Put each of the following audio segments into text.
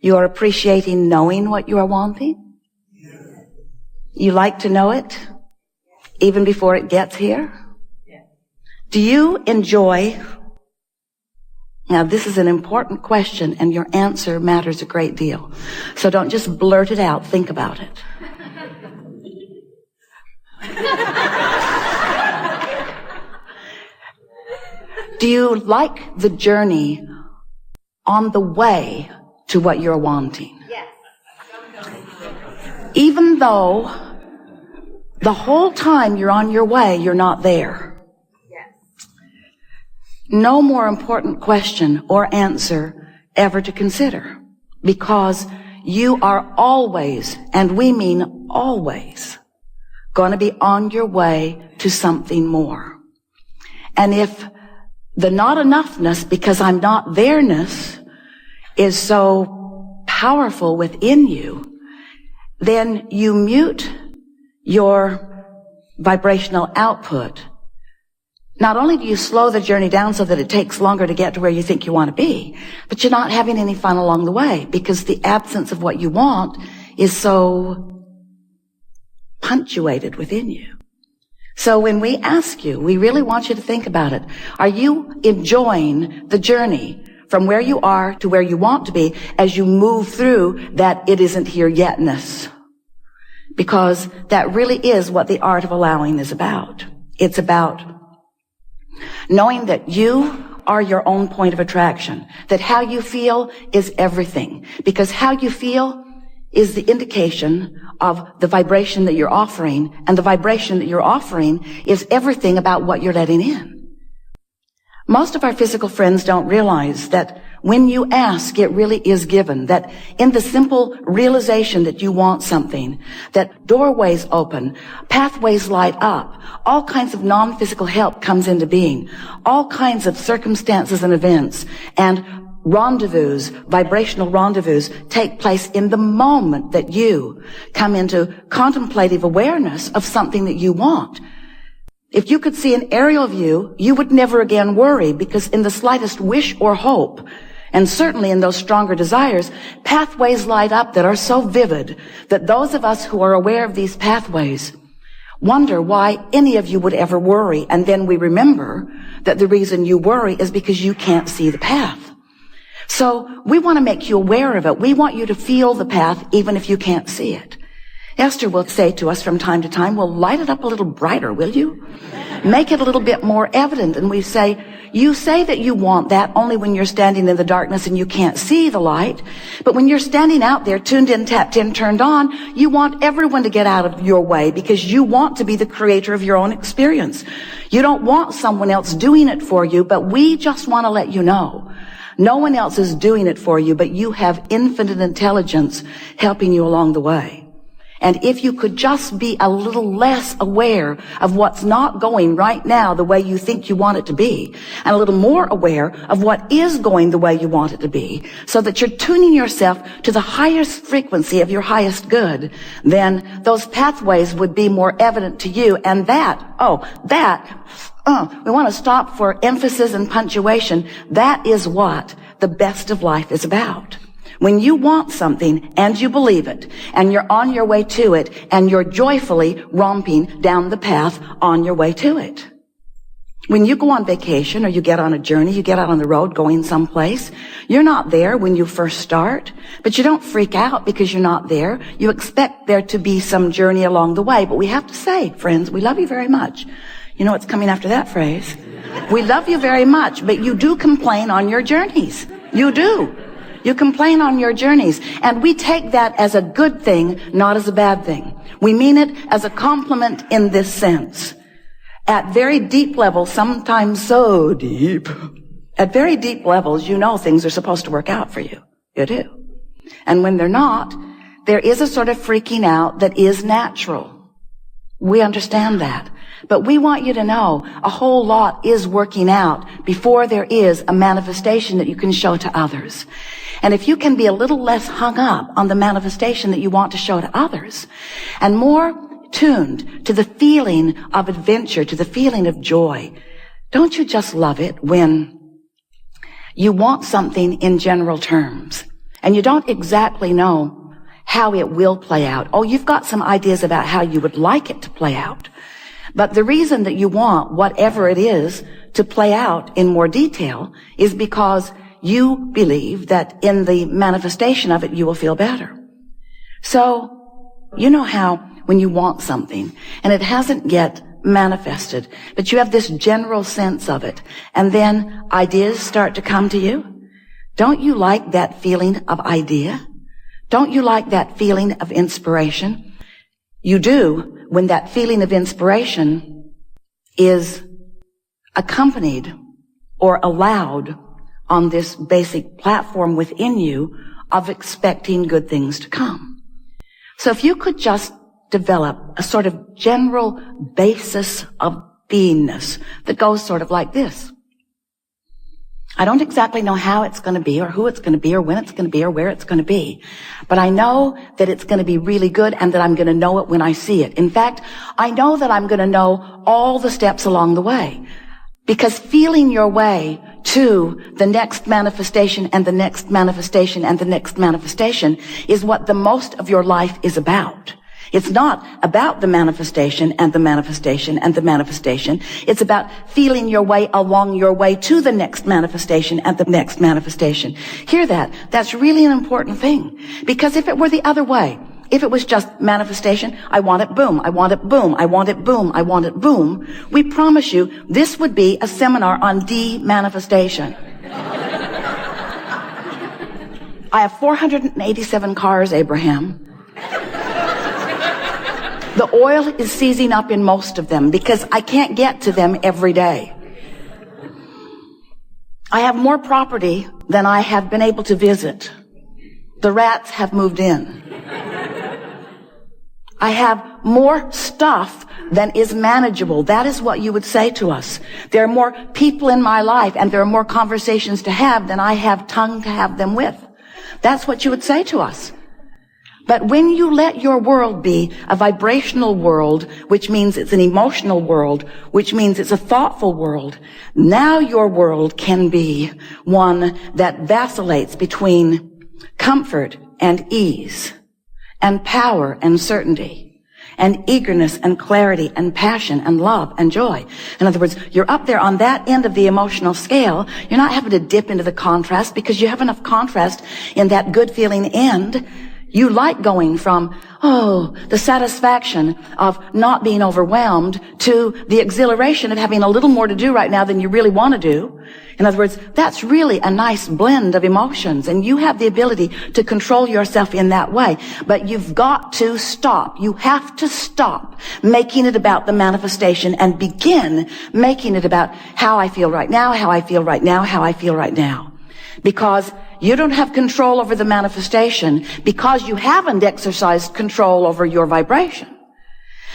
You are appreciating knowing what you are wanting. You like to know it even before it gets here. Do you enjoy? Now, this is an important question, and your answer matters a great deal. So don't just blurt it out. Think about it. Do you like the journey on the way to what you're wanting? Yes. Even though the whole time you're on your way, you're not there. No more important question or answer ever to consider, because you are always, and we mean always, going to be on your way to something more. And if the not enoughness, because I'm not there-ness, is so powerful within you, then you mute your vibrational output. Not only do you slow the journey down so that it takes longer to get to where you think you want to be, but you're not having any fun along the way, because the absence of what you want is so punctuated within you. So when we ask you, we really want you to think about it. Are you enjoying the journey from where you are to where you want to be as you move through that it isn't here yetness? Because that really is what the art of allowing is about. It's about knowing that you are your own point of attraction, that how you feel is everything, because how you feel is the indication of the vibration that you're offering, and the vibration that you're offering is everything about what you're letting in. Most of our physical friends don't realize that when you ask, it really is given, that in the simple realization that you want something, that doorways open, pathways light up, all kinds of non-physical help comes into being, all kinds of circumstances and events and rendezvous, vibrational rendezvous take place in the moment that you come into contemplative awareness of something that you want. If you could see an aerial view, you would never again worry, because in the slightest wish or hope, and certainly in those stronger desires, pathways light up that are so vivid that those of us who are aware of these pathways wonder why any of you would ever worry. And then we remember that the reason you worry is because you can't see the path. So we want to make you aware of it. We want you to feel the path even if you can't see it. Esther will say to us from time to time, well, light it up a little brighter, will you? Make it a little bit more evident. And we say, you say that you want that only when you're standing in the darkness and you can't see the light. But when you're standing out there, tuned in, tapped in, turned on, you want everyone to get out of your way, because you want to be the creator of your own experience. You don't want someone else doing it for you, but we just want to let you know. No one else is doing it for you, but you have infinite intelligence helping you along the way. And if you could just be a little less aware of what's not going right now the way you think you want it to be, and a little more aware of what is going the way you want it to be, so that you're tuning yourself to the highest frequency of your highest good, then those pathways would be more evident to you. And we want to stop for emphasis and punctuation. That is what the best of life is about. When you want something and you believe it, and you're on your way to it, and you're joyfully romping down the path on your way to it. When you go on vacation or you get on a journey, you get out on the road going someplace, you're not there when you first start, but you don't freak out because you're not there. You expect there to be some journey along the way. But we have to say, friends, we love you very much. You know what's coming after that phrase? We love you very much, but you do complain on your journeys. You do. You complain on your journeys, and we take that as a good thing, not as a bad thing. We mean it as a compliment in this sense. At very deep levels, sometimes so deep, at very deep levels, you know things are supposed to work out for you. You do. And when they're not, there is a sort of freaking out that is natural. We understand that. But we want you to know a whole lot is working out before there is a manifestation that you can show to others. And if you can be a little less hung up on the manifestation that you want to show to others, and more tuned to the feeling of adventure, to the feeling of joy, don't you just love it when you want something in general terms, and you don't exactly know how it will play out. Oh, you've got some ideas about how you would like it to play out. But the reason that you want whatever it is to play out in more detail is because you believe that in the manifestation of it, you will feel better. So, you know how when you want something and it hasn't yet manifested, but you have this general sense of it, and then ideas start to come to you? Don't you like that feeling of idea? Don't you like that feeling of inspiration? You do when that feeling of inspiration is accompanied or allowed on this basic platform within you of expecting good things to come. So if you could just develop a sort of general basis of beingness that goes sort of like this. I don't exactly know how it's going to be or who it's going to be or when it's going to be or where it's going to be. But I know that it's going to be really good and that I'm going to know it when I see it. In fact, I know that I'm going to know all the steps along the way. Because feeling your way to the next manifestation and the next manifestation and the next manifestation is what the most of your life is about. It's not about the manifestation and the manifestation and the manifestation. It's about feeling your way along your way to the next manifestation and the next manifestation. Hear that? That's really an important thing. Because if it were the other way, if it was just manifestation, I want it, boom, I want it, boom, I want it, boom, I want it, boom, we promise you this would be a seminar on de-manifestation. I have 487 cars, Abraham. The oil is seizing up in most of them because I can't get to them every day. I have more property than I have been able to visit. The rats have moved in. I have more stuff than is manageable. That is what you would say to us. There are more people in my life and there are more conversations to have than I have tongue to have them with. That's what you would say to us. But when you let your world be a vibrational world, which means it's an emotional world, which means it's a thoughtful world, now your world can be one that vacillates between comfort and ease, and power and certainty, and eagerness and clarity and passion and love and joy. In other words, you're up there on that end of the emotional scale. You're not having to dip into the contrast because you have enough contrast in that good feeling end. You like going from, the satisfaction of not being overwhelmed to the exhilaration of having a little more to do right now than you really want to do. In other words, that's really a nice blend of emotions, and you have the ability to control yourself in that way. But you've got to stop. You have to stop making it about the manifestation and begin making it about how I feel right now, how I feel right now, how I feel right now. Because you don't have control over the manifestation because you haven't exercised control over your vibration.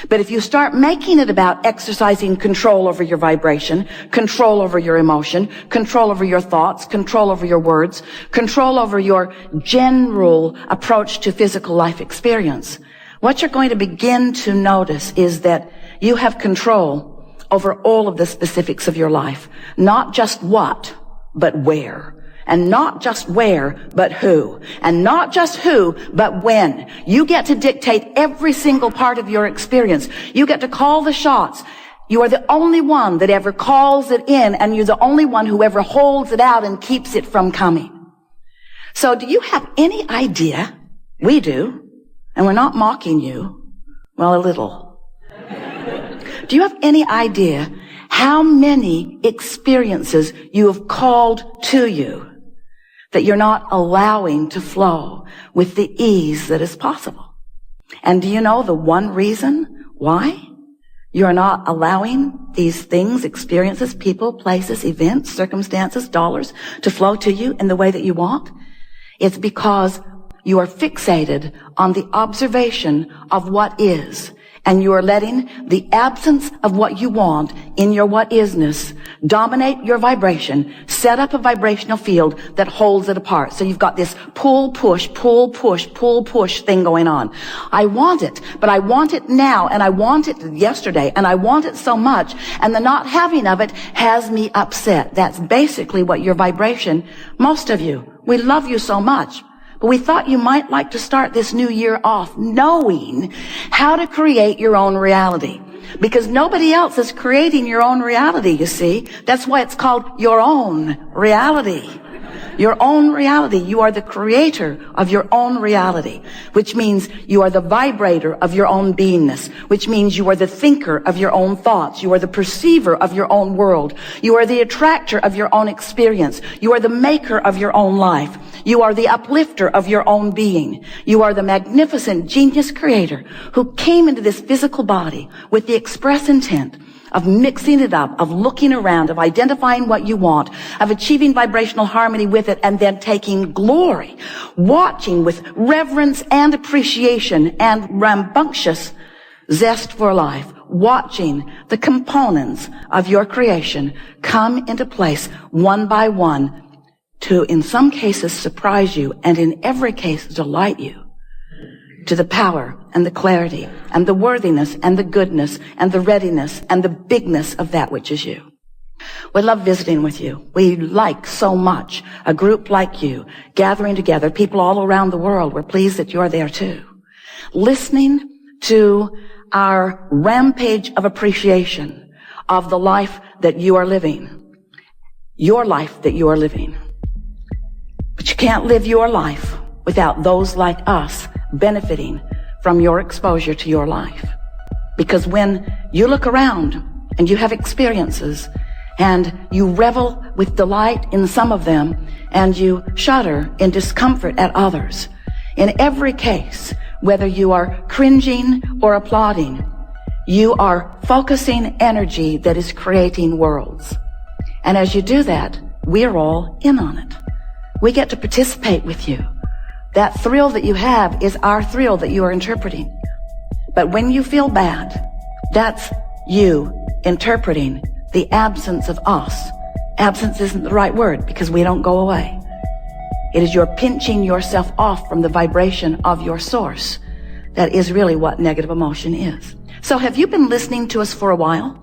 But if you start making it about exercising control over your vibration, control over your emotion, control over your thoughts, control over your words, control over your general approach to physical life experience, what you're going to begin to notice is that you have control over all of the specifics of your life. Not just what, but where. And not just where, but who. And not just who, but when. You get to dictate every single part of your experience. You get to call the shots. You are the only one that ever calls it in, and you're the only one who ever holds it out and keeps it from coming. So do you have any idea? We do. And we're not mocking you. Well, a little. Do you have any idea how many experiences you have called to you that you're not allowing to flow with the ease that is possible? And do you know the one reason why you're not allowing these things, experiences, people, places, events, circumstances, dollars to flow to you in the way that you want? It's because you are fixated on the observation of what is. And you are letting the absence of what you want in your what isness dominate your vibration, set up a vibrational field that holds it apart. So you've got this pull, push, pull, push, pull, push thing going on. I want it, but I want it now, and I want it yesterday, and I want it so much, and the not having of it has me upset. That's basically what your vibration, most of you, we love you so much, But we thought you might like to start this new year off knowing how to create your own reality. Because nobody else is creating your own reality, you see. That's why it's called your own reality. Your own reality. You are the creator of your own reality, which means you are the vibrator of your own beingness, which means you are the thinker of your own thoughts. You are the perceiver of your own world. You are the attractor of your own experience. You are the maker of your own life. You are the uplifter of your own being. You are the magnificent genius creator who came into this physical body with the express intent of mixing it up, of looking around, of identifying what you want, of achieving vibrational harmony with it, and then taking glory, watching with reverence and appreciation and rambunctious zest for life, watching the components of your creation come into place one by one to, in some cases, surprise you, and in every case, delight you to the power and the clarity and the worthiness and the goodness and the readiness and the bigness of that which is you. We love visiting with you. We like so much a group like you gathering together, people all around the world. We're pleased that you're there too. Listening to our rampage of appreciation of the life that you are living. Your life that you are living. But you can't live your life without those like us benefiting from your exposure to your life. Because when you look around and you have experiences and you revel with delight in some of them and you shudder in discomfort at others, in every case, whether you are cringing or applauding, you are focusing energy that is creating worlds. And as you do that, we're all in on it. We get to participate with you. That thrill that you have is our thrill that you are interpreting. But when you feel bad, that's you interpreting the absence of us. Absence isn't the right word because we don't go away. It is your pinching yourself off from the vibration of your source. That is really what negative emotion is. So have you been listening to us for a while?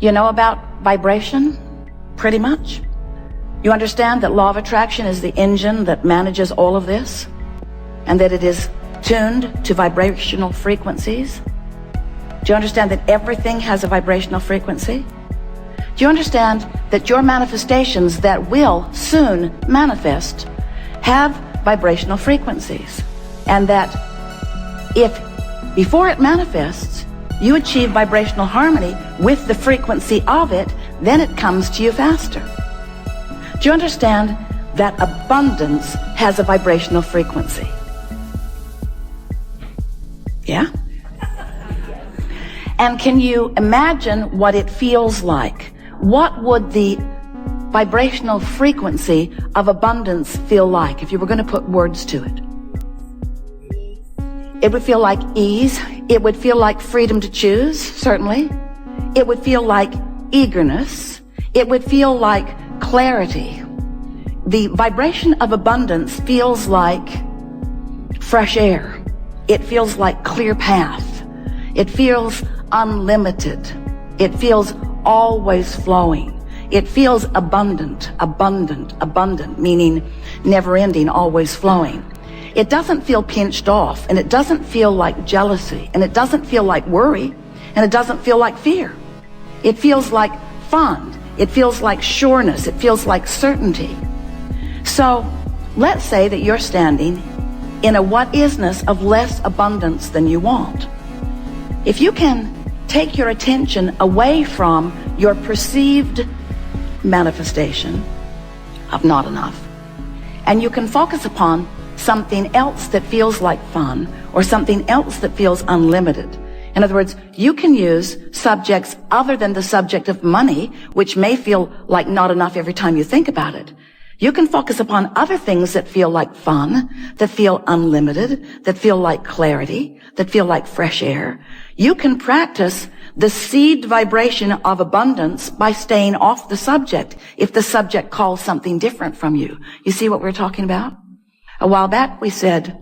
You know about vibration? Pretty much. You understand that law of attraction is the engine that manages all of this, and that it is tuned to vibrational frequencies? Do you understand that everything has a vibrational frequency? Do you understand that your manifestations that will soon manifest have vibrational frequencies? And that if before it manifests, you achieve vibrational harmony with the frequency of it, then it comes to you faster. Do you understand that abundance has a vibrational frequency? Yeah? And can you imagine what it feels like? What would the vibrational frequency of abundance feel like if you were going to put words to it? It would feel like ease. It would feel like freedom to choose, certainly. It would feel like eagerness. It would feel like clarity. The vibration of abundance feels like fresh air. It feels like clear path. It feels unlimited. It feels always flowing. It feels abundant, abundant, abundant, meaning never ending, always flowing. It doesn't feel pinched off, and it doesn't feel like jealousy, and it doesn't feel like worry, and it doesn't feel like fear. It feels like fun. It feels like sureness. It feels like certainty. So let's say that you're standing in a what-isness of less abundance than you want. If you can take your attention away from your perceived manifestation of not enough, and you can focus upon something else that feels like fun or something else that feels unlimited. In other words, you can use subjects other than the subject of money, which may feel like not enough every time you think about it. You can focus upon other things that feel like fun, that feel unlimited, that feel like clarity, that feel like fresh air. You can practice the seed vibration of abundance by staying off the subject if the subject calls something different from you. You see what we're talking about? A while back we said,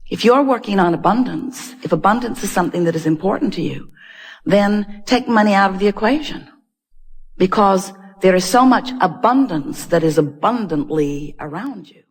if you're working on abundance, if abundance is something that is important to you, then take money out of the equation. Because there is so much abundance that is abundantly around you.